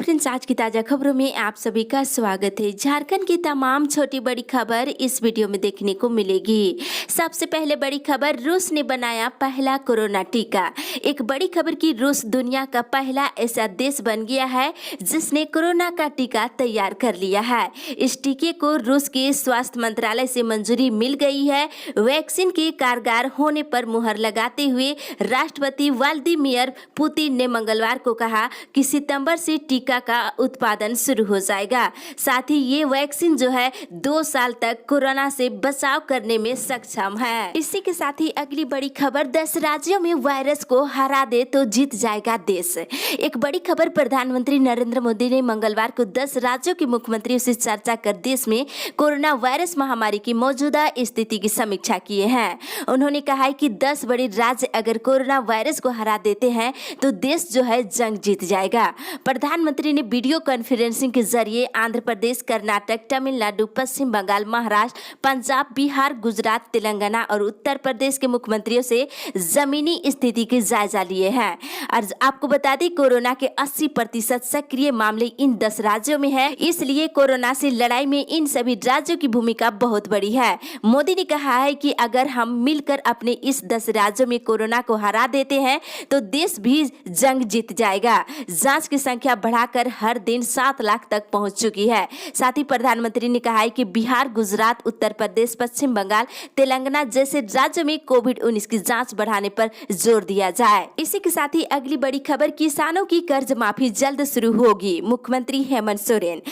Friends, आज की ताज़ा खबरों में आप सभी का स्वागत है। झारखंड की तमाम छोटी बड़ी खबर इस वीडियो में देखने को मिलेगी। सबसे पहले बड़ी खबर, रूस ने बनाया पहला कोरोना टीका। एक बड़ी खबर की रूस दुनिया का पहला ऐसा देश बन गया है जिसने कोरोना का टीका तैयार कर लिया है। इस टीके को रूस के स्वास्थ्य मंत्रालय से मंजूरी मिल गई है। वैक्सीन के कारगर होने पर मुहर लगाते हुए राष्ट्रपति व्लादिमीर पुतिन ने मंगलवार को कहा कि सितंबर से टीका का उत्पादन शुरू हो जाएगा। साथ ही ये वैक्सीन जो है 2 साल तक कोरोना से बचाव करने में सक्षम है। इसी के साथ ही अगली बड़ी खबर, 10 राज्यों में वायरस को हरा दे तो जीत जाएगा देश। एक बड़ी खबर, प्रधानमंत्री नरेंद्र मोदी ने मंगलवार को 10 राज्यों के मुख्यमंत्रियों से चर्चा कर देश में कोरोना वायरस महामारी की मौजूदा स्थिति की समीक्षा किए हैं। उन्होंने कहा है कि 10 बड़े राज्य अगर कोरोना वायरस को हरा देते हैं तो देश जो है जंग जीत जाएगा। प्रधानमंत्री ने वीडियो कॉन्फ्रेंसिंग के जरिए आंध्र प्रदेश, कर्नाटक, तमिलनाडु, पश्चिम बंगाल, महाराष्ट्र, पंजाब, बिहार, गुजरात, तेलंगाना और उत्तर प्रदेश के मुख्यमंत्रियों से जमीनी स्थिति के जायजा लिए हैं। और आपको बता दें, कोरोना के 80% सक्रिय मामले इन 10 राज्यों में है, इसलिए कोरोना से लड़ाई में इन सभी राज्यों की भूमिका बहुत बड़ी है। मोदी ने कहा है कि अगर हम मिलकर अपने इस 10 राज्यों में कोरोना को हरा देते हैं तो देश भी जंग जीत जाएगा। जांच की संख्या बढ़ाकर हर दिन 7 लाख तक पहुंच चुकी है। साथ ही प्रधानमंत्री ने कहा है कि बिहार, गुजरात, उत्तर प्रदेश, पश्चिम बंगाल, तेलंगाना जैसे राज्यों में कोविड-19 की जांच बढ़ाने पर जोर दिया जाए। इसी के साथ ही अगली बड़ी खबर, किसानों की कर्ज माफी जल्द शुरू होगी, मुख्यमंत्री हेमंत सोरेन।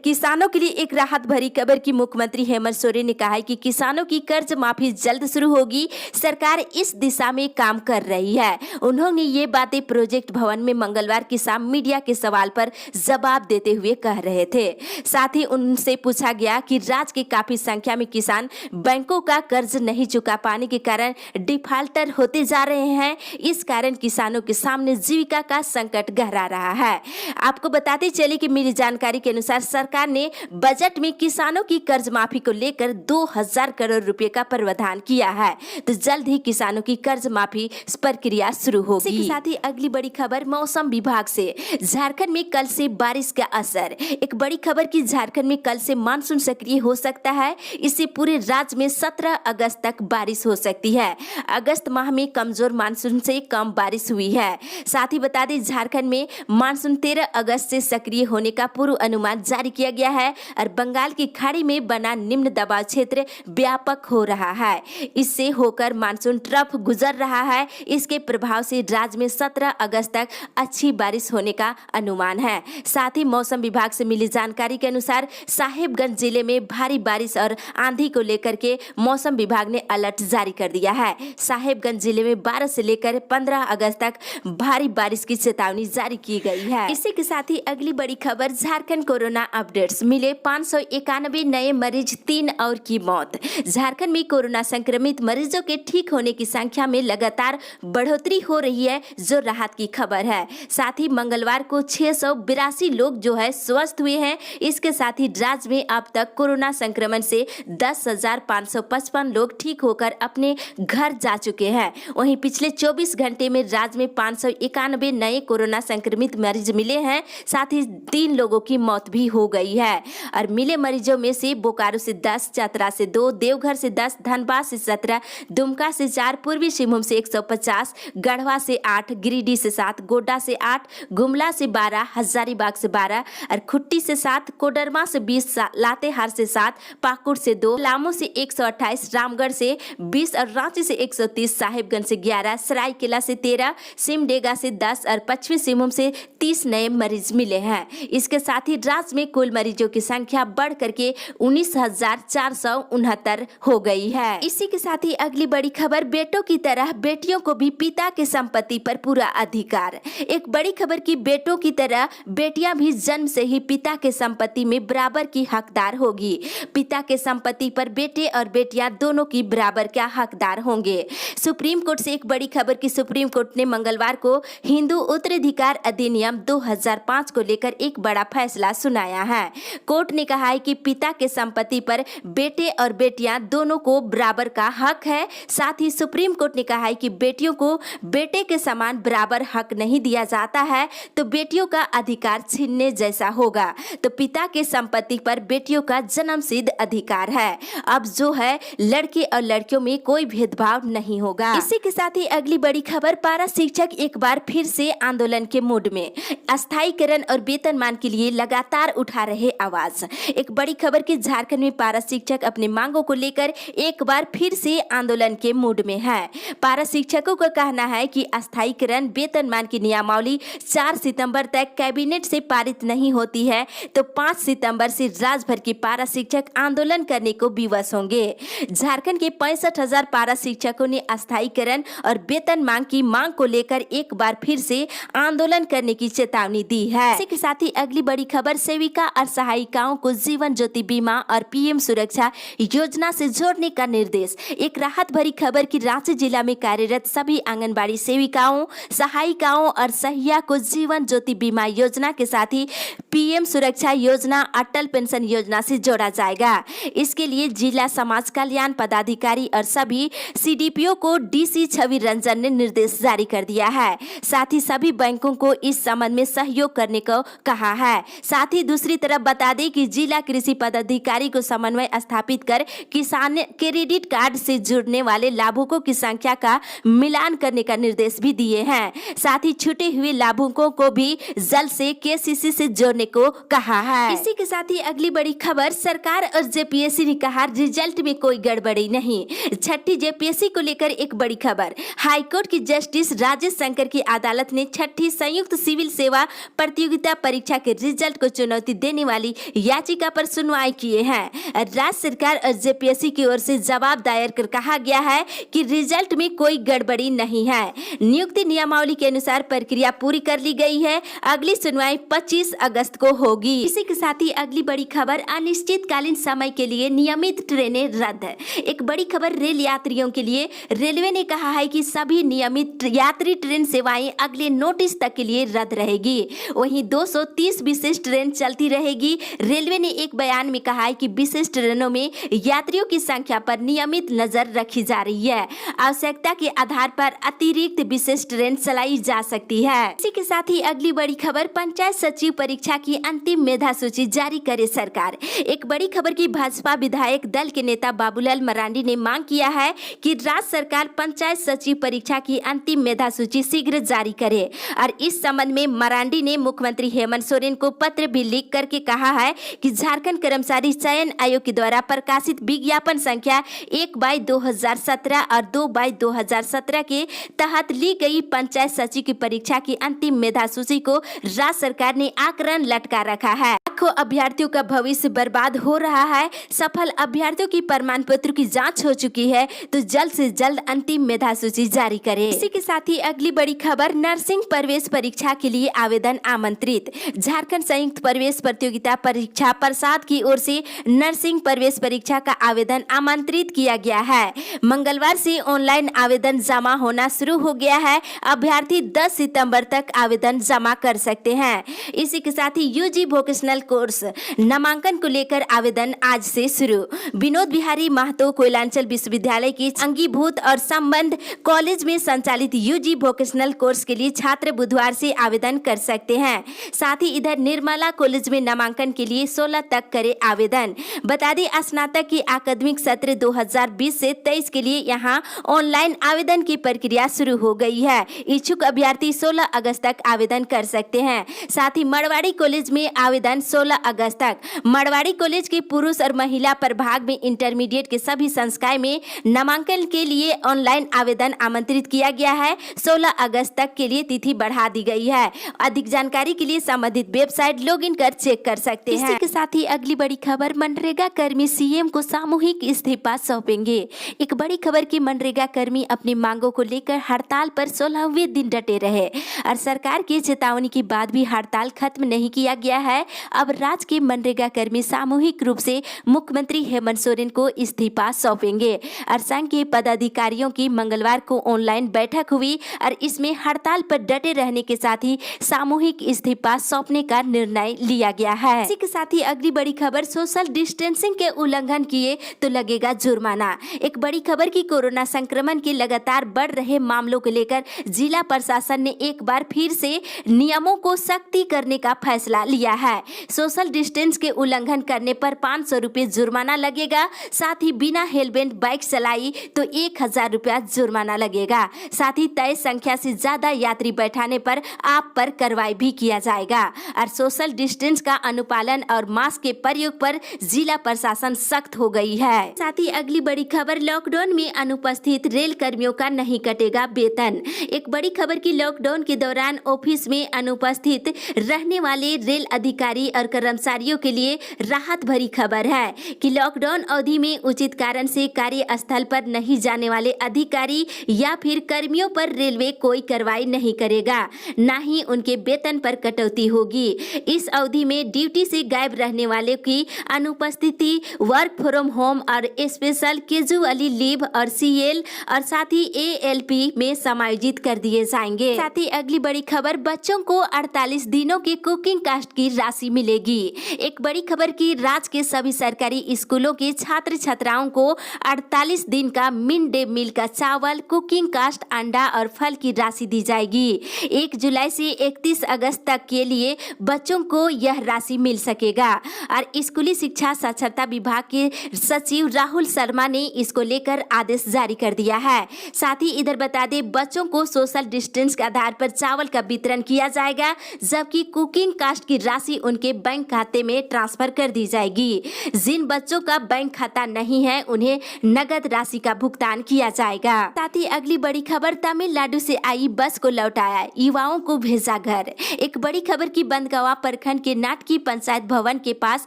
किसानों के लिए एक राहत भरी खबर की मुख्यमंत्री हेमंत सोरेन ने कहा है कि किसानों की कर्ज माफी जल्द शुरू होगी। सरकार इस दिशा में काम कर रही है। उन्होंने ये बातें प्रोजेक्ट भवन में मंगलवार की शाम मीडिया के सवाल पर जवाब देते हुए कह रहे थे। साथ ही उनसे पूछा गया कि राज्य के काफी संख्या में किसान बैंकों का कर्ज नहीं चुका पाने के कारण डिफाल्टर होते जा रहे हैं। इस कारण किसानों के सामने जीविका का संकट गहरा रहा है। आपको बताते चले कि मिली जानकारी के अनुसार सरकार ने बजट में किसानों की कर्ज माफी को लेकर 2000 करोड़ रुपए का प्रावधान किया है। तो जल्द ही किसानों की कर्ज माफी प्रक्रिया शुरू होगी। इसी के साथ ही अगली बड़ी खबर, मौसम विभाग से झारखंड में कल से बारिश का असर। एक बड़ी खबर की झारखंड में कल से मानसून सक्रिय हो सकता है। इससे पूरे राज्य में 17 अगस्त तक बारिश हो सकती है। अगस्त माह में कमजोर मानसून से कम बारिश हुई है। साथ ही बता दें, झारखंड में मानसून 13 अगस्त से सक्रिय होने का पूर्व अनुमान जारी किया गया है और बंगाल की खाड़ी में बना निम्न दबाव क्षेत्र व्यापक हो रहा है। इससे होकर मानसून ट्रफ गुजर रहा है। इसके प्रभाव से राज्य में 17 अगस्त तक अच्छी बारिश होने का अनुमान है। साथ ही मौसम विभाग से मिली जानकारी के अनुसार साहेबगंज जिले में भारी बारिश और आंधी को लेकर के मौसम विभाग ने अलर्ट जारी कर दिया है। साहेबगंज जिले में 12 से लेकर 15 अगस्त तक भारी बारिश की चेतावनी जारी की गई है। इसी के साथ ही अगली बड़ी खबर, झारखंड कोरोना अपडेट्स, मिले 591 नए मरीज, 3 और की मौत। झारखंड में कोरोना संक्रमित मरीजों के ठीक होने की संख्या में लगातार बढ़ोतरी हो रही है, जो राहत की खबर है। साथ ही मंगलवार को 682 लोग जो है स्वस्थ हुए हैं। इसके साथ ही राज्य में अब तक कोरोना संक्रमण से 10,555 लोग ठीक होकर अपने घर जा चुके हैं। वहीं पिछले 24 घंटे में राज्य में 591 नए कोरोना संक्रमित मरीज मिले हैं। साथ ही 3 लोगों की मौत भी हो गई है। और मिले मरीजों में से बोकारो से 10, चतरा से 2, देवघर से 10, धनबाद से 17, दुमका से 4, पूर्वी सिंहभूम से 150, गढ़वा से 8, गिरिडीह से 7, गोड्डा से 8, गुमला से 12, हजारीबाग से 12 और खुट्टी से 7, कोडरमा से 20, लातेहार से 7, पाकुड़ से 2, लामू से 128, रामगढ़ से 20 और रांची से 130, साहेबगंज से 11, सरायकेला से 13, सिमडेगा से 10 और पश्चिमी सिंहभूम से 30 नए मरीज मिले हैं। इसके साथ ही राज्य में कुल मरीजों की संख्या बढ़ करके 19,469 हो गई है। इसी के साथ ही अगली बड़ी खबर, बेटों की तरह बेटियों को भी पिता के संपत्ति पर पूरा अधिकार। एक बड़ी खबर की बेटों की तरह बेटियां भी जन्म से ही पिता के संपत्ति में बराबर की हकदार होगी। पिता के संपत्ति पर बेटे और बेटियां दोनों की बराबर का हकदार होंगे। सुप्रीम कोर्ट से एक बड़ी खबर की सुप्रीम कोर्ट ने मंगलवार को हिंदू उत्तराधिकार अधिनियम 2005 को लेकर एक बड़ा फैसला सुनाया है। कोर्ट ने कहा है कि पिता के संपत्ति पर बेटे और बेटियां दोनों को बराबर का हक है। साथ ही सुप्रीम कोर्ट ने कहा है कि बेटियों को बेटे के समान बराबर हक नहीं दिया जाता है, तो बेटियों का अधिकार छीनने जैसा होगा। तो पिता के संपत्ति पर बेटियों का जन्मसिद्ध अधिकार है। अब जो है लड़के और लड़कियों में कोई भेदभाव नहीं होगा। इसी के साथ ही अगली बड़ी खबर, पारा शिक्षक एक बार फिर से आंदोलन के मूड में। अस्थायीकरण और वेतनमान के लिए लगातार उठा रहे आवाज। एक बड़ी खबर की झारखंड में पारा शिक्षक अपने मांगों को लेकर एक बार फिर से आंदोलन के मूड में है। पारा शिक्षकों का कहना है कि अस्थायीकरण वेतनमान की नियमावली 4 सितंबर तक कैबिनेट से पारित नहीं होती है तो 5 सितंबर से राज्यभर के पारा शिक्षक आंदोलन करने को विवश होंगे। झारखंड के 65,000 पारा शिक्षकों ने अस्थायीकरण और वेतनमान की मांग को लेकर एक बार फिर से आंदोलन करने की चेतावनी दी है। इसी के साथ ही अगली बड़ी खबर, सेविका और सहायिकाओं को जीवन ज्योति बीमा और पीएम सुरक्षा योजना से जोड़ने का निर्देश। एक राहत भरी खबर की रांची जिला में कार्यरत सभी आंगनबाड़ी सेविकाओं, सहायिकाओं और सहिया को जीवन ज्योति बीमा योजना के साथ ही पीएम सुरक्षा योजना, अटल पेंशन योजना से जोड़ा जाएगा। इसके लिए जिला समाज कल्याण पदाधिकारी और सभी सीडीपीओ को डीसी छवि रंजन ने निर्देश जारी कर दिया है। साथ ही सभी बैंकों को इस संबंध में सहयोग करने को कहा है। साथ ही दूसरी तरफ बता दें कि जिला कृषि पदाधिकारी को समन्वय स्थापित कर किसान क्रेडिट कार्ड से जुड़ने वाले लाभुकों की संख्या का मिलान करने का निर्देश भी दिए हैं। साथ ही छूटे हुए लाभुकों को भी जल्द से केसीसी से जोड़ने को कहा है। इसी के साथ ही अगली बड़ी खबर, सरकार और जेपीएससी ने कहा रिजल्ट में कोई गड़बड़ी नहीं। छठी जेपीएससी को लेकर एक बड़ी खबर, हाईकोर्ट की जस्टिस राजेश शंकर की अदालत ने छठी संयुक्त सिविल सेवा प्रतियोगिता परीक्षा के रिजल्ट को चुनौती देने वाली याचिका पर सुनवाई किए हैं। राज्य सरकार और जेपीएससी की ओर से जवाब दायर कर कहा गया है कि रिजल्ट में कोई गड़बड़ी नहीं है। नियुक्ति नियमावली के अनुसार प्रक्रिया पूरी कर ली गई है। अगली सुनवाई 25 अगस्त को होगी। इसी के साथ ही अगली बड़ी खबर, अनिश्चितकालीन समय के लिए नियमित ट्रेनें रद्द। एक बड़ी खबर रेल यात्रियों के लिए, रेलवे ने कहा है कि सभी नियमित यात्री ट्रेन सेवाएं अगले नोटिस तक के लिए रद्द रहेगी। वहीं 230 विशेष ट्रेन चलती रहेगी। रेलवे ने एक बयान में कहा है कि विशेष ट्रेनों में यात्रियों की संख्या पर नियमित नजर रखी जा रही है। आवश्यकता के आधार पर अतिरिक्त विशेष ट्रेन चलाई जा सकती है। इसी के साथ ही अगली बड़ी खबर, पंचायत सचिव परीक्षा की अंतिम मेधा सूची जारी करे सरकार। एक बड़ी खबर की भाजपा विधायक दल के नेता बाबूलाल मरांडी ने मांग किया है कि राज्य सरकार पंचायत सचिव परीक्षा की अंतिम मेधा सूची शीघ्र जारी करे। और इस संबंध में मरांडी ने मुख्यमंत्री हेमंत सोरेन को पत्र भी लिख करके कहा है कि झारखंड कर्मचारी चयन आयोग के द्वारा प्रकाशित विज्ञापन संख्या 1/2017 और 2/2017 के तहत ली गई पंचायत सचिव की परीक्षा की अंतिम मेधा सूची को राज्य सरकार ने आकरण लटका रखा है। लाखों अभ्यर्थियों का भविष्य बर्बाद हो रहा है। सफल अभ्यर्थियों की प्रमाण पत्र की जांच हो चुकी है तो जल्द से जल्द अंतिम मेधा सूची जारी करें। इसी के साथ ही अगली बड़ी खबर, नर्सिंग प्रवेश परीक्षा के लिए आवेदन आमंत्रित। झारखंड संयुक्त प्रवेश प्रतियोगिता परीक्षा परिषद की ओर से नर्सिंग प्रवेश परीक्षा का आवेदन आमंत्रित किया गया है। मंगलवार से ऑनलाइन आवेदन जमा होना शुरू हो गया है। अभ्यर्थी 10 सितंबर तक आवेदन जमा कर सकते हैं। इसी के साथ ही यूजी वोकेशनल कोर्स नामांकन को लेकर आवेदन आज से शुरू। विनोद बिहारी महतो कोयलांचल विश्वविद्यालय की अंगीभूत और संबंध कॉलेज में संचालित यूजी वोकेशनल कोर्स के लिए छात्र बुधवार से आवेदन कर सकते हैं। साथ ही इधर निर्मला कॉलेज में नामांकन के लिए 16 तक करे आवेदन। बता दें स्नातक की अकादमिक सत्र 2020 से 23 के लिए यहां ऑनलाइन आवेदन की प्रक्रिया शुरू हो गई है। इच्छुक अभ्यर्थी 16 अगस्त तक आवेदन कर सकते हैं। साथ ही मरवाड़ी कॉलेज में आवेदन 16 अगस्त तक। मरवाड़ी कॉलेज के पुरुष और महिला प्रभाग में इंटरमीडिएट के सभी संकाय में नामांकन के लिए ऑनलाइन आवेदन आमंत्रित किया गया है। 16 अगस्त तक के लिए तिथि बढ़ा दी गई है। अधिक जानकारी के लिए संबंधित वेबसाइट लॉगिन कर चेक कर सकते हैं। इसी के साथ ही अगली बड़ी खबर, मनरेगा कर्मी सीएम को सामूहिक इस्तीफा सौंपेंगे। एक बड़ी खबर की मनरेगा कर्मी अपनी मांगों को लेकर हड़ताल पर 16वें दिन डटे रहे और सरकार की चेतावनी के बाद भी हड़ताल खत्म नहीं किया गया है। अब अब राज्य के मनरेगा कर्मी सामूहिक रूप से मुख्यमंत्री हेमंत सोरेन को इस्तीफा सौंपेंगे। और संघ के पदाधिकारियों की मंगलवार को ऑनलाइन बैठक हुई और इसमें हड़ताल पर डटे रहने के साथ ही सामूहिक इस्तीफा सौंपने का निर्णय लिया गया है। इसी के साथ ही अगली बड़ी खबर, सोशल डिस्टेंसिंग के उल्लंघन किए तो लगेगा जुर्माना। एक बड़ी खबर की कोरोना संक्रमण के लगातार बढ़ रहे मामलों को लेकर जिला प्रशासन ने एक बार फिर से नियमों को सख्ती करने का फैसला लिया है। सोशल डिस्टेंस के उल्लंघन करने पर 500 रुपये जुर्माना लगेगा। साथ ही बिना हेलमेट बाइक चलाई तो 1000 रुपया जुर्माना लगेगा। साथ ही तय संख्या से ज्यादा यात्री बैठाने पर आप पर कार्रवाई भी किया जाएगा। और सोशल डिस्टेंस का अनुपालन और मास्क के प्रयोग पर जिला प्रशासन सख्त हो गई है। साथ ही अगली बड़ी खबर, लॉकडाउन में अनुपस्थित रेल कर्मियों का नहीं कटेगा वेतन। एक बड़ी खबर की लॉकडाउन के दौरान ऑफिस में अनुपस्थित रहने वाले रेल अधिकारी और कर्मचारियों के लिए राहत भरी खबर है कि लॉकडाउन अवधि में उचित कारण से कार्यस्थल पर नहीं जाने वाले अधिकारी या फिर कर्मियों पर रेलवे कोई कार्रवाई नहीं करेगा, न ही उनके वेतन पर कटौती होगी। इस अवधि में ड्यूटी से गायब रहने वाले की अनुपस्थिति वर्क फ्रॉम होम और स्पेशल कैजुअली लीव और सीएल और साथ ही एएलपी में समायोजित कर दिए जाएंगे। साथ ही अगली बड़ी खबर, बच्चों को 48 दिनों के कुकिंग कास्ट की राशि मिलेगी। एक बड़ी खबर की राज्य के सभी सरकारी स्कूलों के छात्र छात्राओं को 48 दिन का मिड डे मील का चावल, कुकिंग कास्ट, अंडा और फल की राशि दी जाएगी। 1 जुलाई से 31 अगस्त तक के लिए बच्चों को यह राशि मिल सकेगा। और स्कूली शिक्षा साक्षरता विभाग के सचिव राहुल शर्मा ने इसको लेकर आदेश जारी कर दिया है। साथ ही इधर बता दें, बच्चों को सोशल डिस्टेंस के आधार पर चावल का वितरण किया जाएगा, जबकि कुकिंग कास्ट की राशि उनके बैंक खाते में ट्रांसफर कर दी जाएगी। जिन बच्चों का बैंक खाता नहीं है उन्हें नगद राशि का भुगतान किया जाएगा। साथ ही अगली बड़ी खबर, तमिलनाडु से आई बस को लौटाया, युवाओं को भेजा घर। एक बड़ी खबर की बंदगांव प्रखंड के नाटकी पंचायत भवन के पास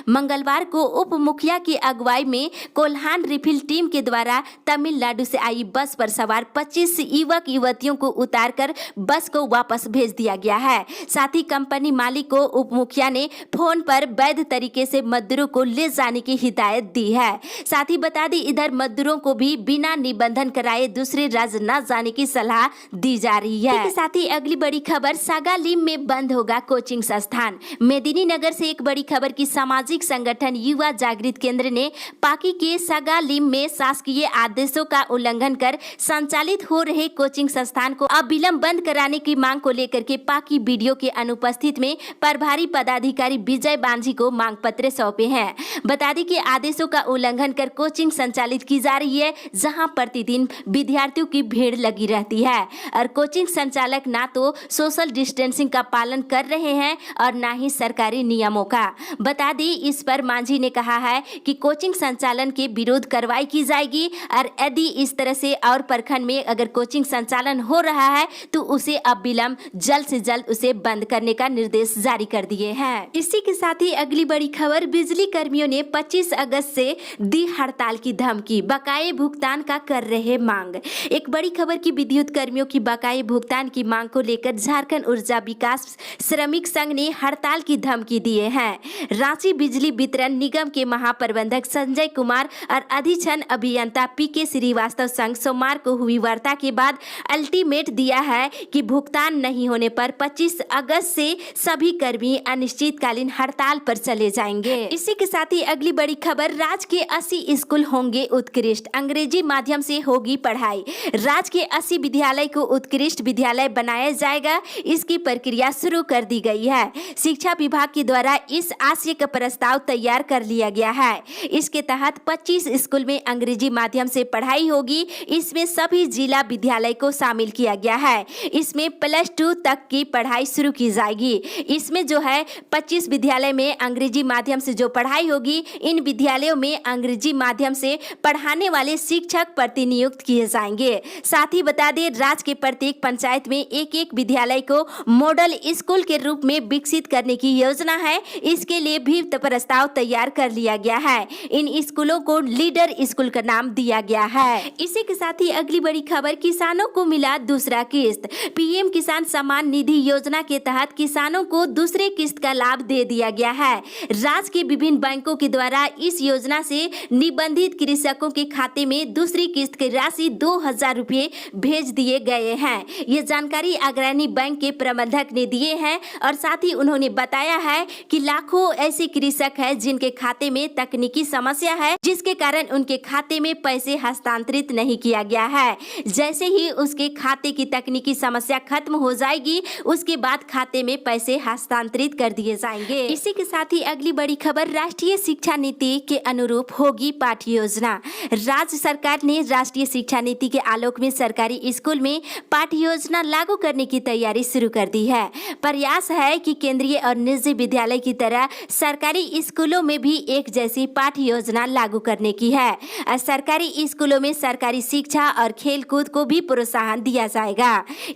मंगलवार को उप मुखिया की अगुवाई में कोल्हान रिफिल टीम के द्वारा तमिलनाडु से आई बस पर सवार 25 युवक युवतियों को उतारकर बस को वापस भेज दिया गया है। साथ ही कंपनी मालिक को उप मुखिया ने फोन पर वैध तरीके से मजदूरों को ले जाने की हिदायत दी है। साथ ही बता दी, इधर मजदूरों को भी बिना निबंधन कराए दूसरे राज्य न जाने की सलाह दी जा रही है। साथ ही अगली बड़ी खबर, सागालीम में बंद होगा कोचिंग संस्थान। मेदिनीनगर से एक बड़ी खबर की सामाजिक संगठन युवा जागृत केंद्र ने पाकी के सागालीम में शासकीय आदेशों का उल्लंघन कर संचालित हो रहे कोचिंग संस्थान को अविलंब बंद कराने की मांग को लेकर के पाकी बीडीओ के अनुपस्थित में प्रभारी पदाधिकारी विजय बांझी को मांग पत्र सौंपे हैं। बता दें कि आदेशों का उल्लंघन कर कोचिंग संचालित की जा रही है, जहां प्रतिदिन विद्यार्थियों की भीड़ लगी रहती है और कोचिंग संचालक ना तो सोशल डिस्टेंसिंग का पालन कर रहे हैं और ना ही सरकारी नियमों का। बता दें, इस पर मांझी ने कहा है कि कोचिंग संचालन के विरुद्ध कार्रवाई की जाएगी और यदि इस तरह से और प्रखंड में अगर कोचिंग संचालन हो रहा है तो उसे अविलंब जल्द से जल्द उसे बंद करने का निर्देश जारी कर दिए हैं। इसी के साथ ही अगली बड़ी खबर, बिजली कर्मियों ने 25 अगस्त से दी हड़ताल की धमकी, बकाये भुगतान का कर रहे मांग। एक बड़ी खबर की विद्युत कर्मियों की बकाये भुगतान की मांग को लेकर झारखंड ऊर्जा विकास श्रमिक संघ ने हड़ताल की धमकी दिए हैं। रांची बिजली वितरण निगम के महाप्रबंधक संजय कुमार और अधीक्षण अभियंता पीके श्रीवास्तव संघ सोमवार को हुई वार्ता के बाद अल्टीमेट दिया है कि भुगतान नहीं होने पर 25 अगस्त से सभी कर्मी अनिश्चितकालीन हड़ताल पर चले जाएंगे। इसी के साथ ही अगली बड़ी खबर, राज्य के 80 स्कूल होंगे उत्कृष्ट, अंग्रेजी माध्यम से होगी पढ़ाई। राज्य के 80 विद्यालय को उत्कृष्ट विद्यालय बनाया जाएगा, इसकी प्रक्रिया शुरू कर दी गई है। शिक्षा विभाग के द्वारा इस आशय का प्रस्ताव तैयार कर लिया गया है। इसके तहत 25 स्कूल में अंग्रेजी माध्यम से पढ़ाई होगी। इसमें सभी जिला विद्यालय को शामिल किया गया है। इसमें +2 तक की पढ़ाई शुरू की जाएगी। इसमें जो है 25 विद्यालय में अंग्रेजी माध्यम से जो पढ़ाई होगी, इन विद्यालयों में अंग्रेजी माध्यम से पढ़ाने वाले शिक्षक प्रतिनियुक्त किए जाएंगे। साथ ही बता दें, राज्य के प्रत्येक पंचायत में एक विद्यालय को मॉडल स्कूल के रूप में विकसित करने की योजना है। इसके लिए भी प्रस्ताव तैयार कर लिया गया है। इन स्कूलों को लीडर स्कूल का नाम दिया गया है। इसी के साथ ही अगली बड़ी खबर, किसानों को मिला दूसरा किस्त। पीएम किसान सम्मान निधि योजना के तहत किसानों को दूसरे किस्त का लाभ दे दिया गया है। राज्य के विभिन्न बैंकों के द्वारा इस योजना से निबंधित कृषकों के खाते में दूसरी किस्त की राशि 2,000 रुपये भेज दिए गए हैं। ये जानकारी अग्रणी बैंक के प्रबंधक ने दिए हैं और साथ ही उन्होंने बताया है कि लाखों ऐसे कृषक हैं जिनके खाते में तकनीकी समस्या है, जिसके कारण उनके खाते में पैसे हस्तांतरित नहीं किया गया है। जैसे ही उसके खाते की तकनीकी समस्या खत्म हो जाएगी, उसके बाद खाते में पैसे हस्तांतरित कर दिए जाएंगे। इसी के साथ ही अगली बड़ी खबर, राष्ट्रीय शिक्षा नीति के अनुरूप होगी पाठ्य योजना। राज्य सरकार ने राष्ट्रीय शिक्षा नीति के आलोक में सरकारी स्कूल में पाठ्य योजना लागू करने की तैयारी शुरू कर दी है। प्रयास है कि केंद्रीय और निजी विद्यालय की तरह सरकारी स्कूलों में भी एक जैसी पाठ्य योजना लागू करने की है। सरकारी स्कूलों में सरकारी शिक्षा और खेलकूद को भी प्रोत्साहन दिया जाएगा।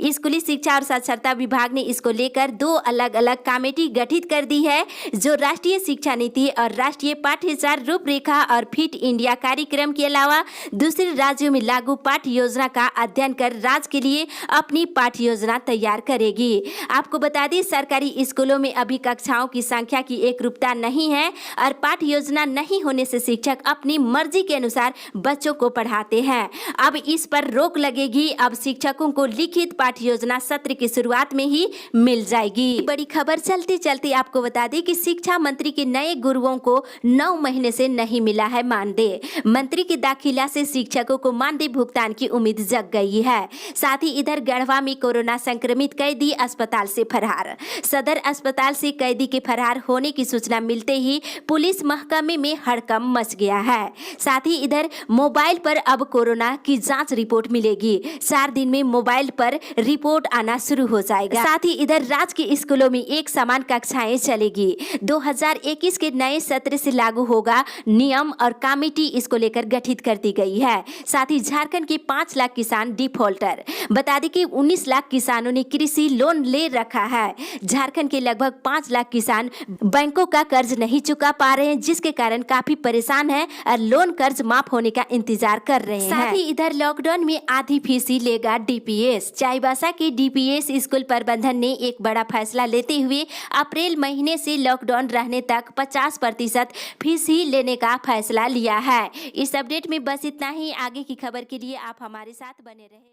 स्कूली शिक्षा और साक्षरता विभाग ने इसको लेकर 2 अलग अलग कमेटी गठित कर दी है, जो राष्ट्रीय शिक्षा नीति और राष्ट्रीय पाठ्यचर्या रूपरेखा और फिट इंडिया कार्यक्रम के अलावा दूसरे राज्यों में लागू पाठ्य योजना का अध्ययन कर राज्य के लिए अपनी पाठ्य योजना तैयार करेगी। आपको बता दें, सरकारी स्कूलों में अभी कक्षाओं की संख्या की एकरूपता नहीं है और पाठ्य योजना नहीं होने से शिक्षक अपनी मर्जी के अनुसार बच्चों को पढ़ाते हैं। अब इस पर रोक लगेगी। अब शिक्षकों को लिखित पाठ्य योजना सत्र की शुरुआत में ही मिल जाएगी। बड़ी खबर चलते चलते आपको बता दें कि शिक्षा मंत्री के नए गुरुओं को 9 महीने से नहीं मिला है मानदेय। मंत्री के दाखिला से शिक्षकों को मानदेय भुगतान की उम्मीद जग गई है। साथ ही इधर गढ़वा में कोरोना संक्रमित कैदी अस्पताल से फरार। सदर अस्पताल से कैदी के फरार होने की सूचना मिलते ही पुलिस महकमे में हड़कंप मच गया है। साथ ही इधर मोबाइल पर अब कोरोना की जांच रिपोर्ट मिलेगी। 4 दिन में मोबाइल पर रिपोर्ट आना शुरू हो जाएगा। साथ ही इधर राज्य के स्कूलों में एक समान कक्षाएं चलेगी। 2021 के नए सत्र से लागू होगा नियम और कमेटी इसको लेकर गठित कर दी गई है। साथ ही झारखंड के 5 लाख किसान डिफॉल्टर। बता दें कि 19 लाख किसानों ने कृषि लोन ले रखा है। झारखंड के लगभग 5 लाख किसान बैंकों का कर्ज नहीं चुका पा रहे हैं, जिसके कारण काफी परेशान हैं और लोन कर्ज माफ होने का इंतजार कर रहे हैं। साथ ही इधर लॉकडाउन में आधी फीस ही लेगा डीपीएस। चाईबासा के डीपीएस स्कूल प्रबंधन ने एक बड़ा फैसला लेते हुए अप्रैल महीने से लॉकडाउन रहने तक 50% फीस ही लेने का फैसला लिया है। इस अपडेट में बस इतना ही। आगे की खबर के लिए आप हमारे साथ बने रहे।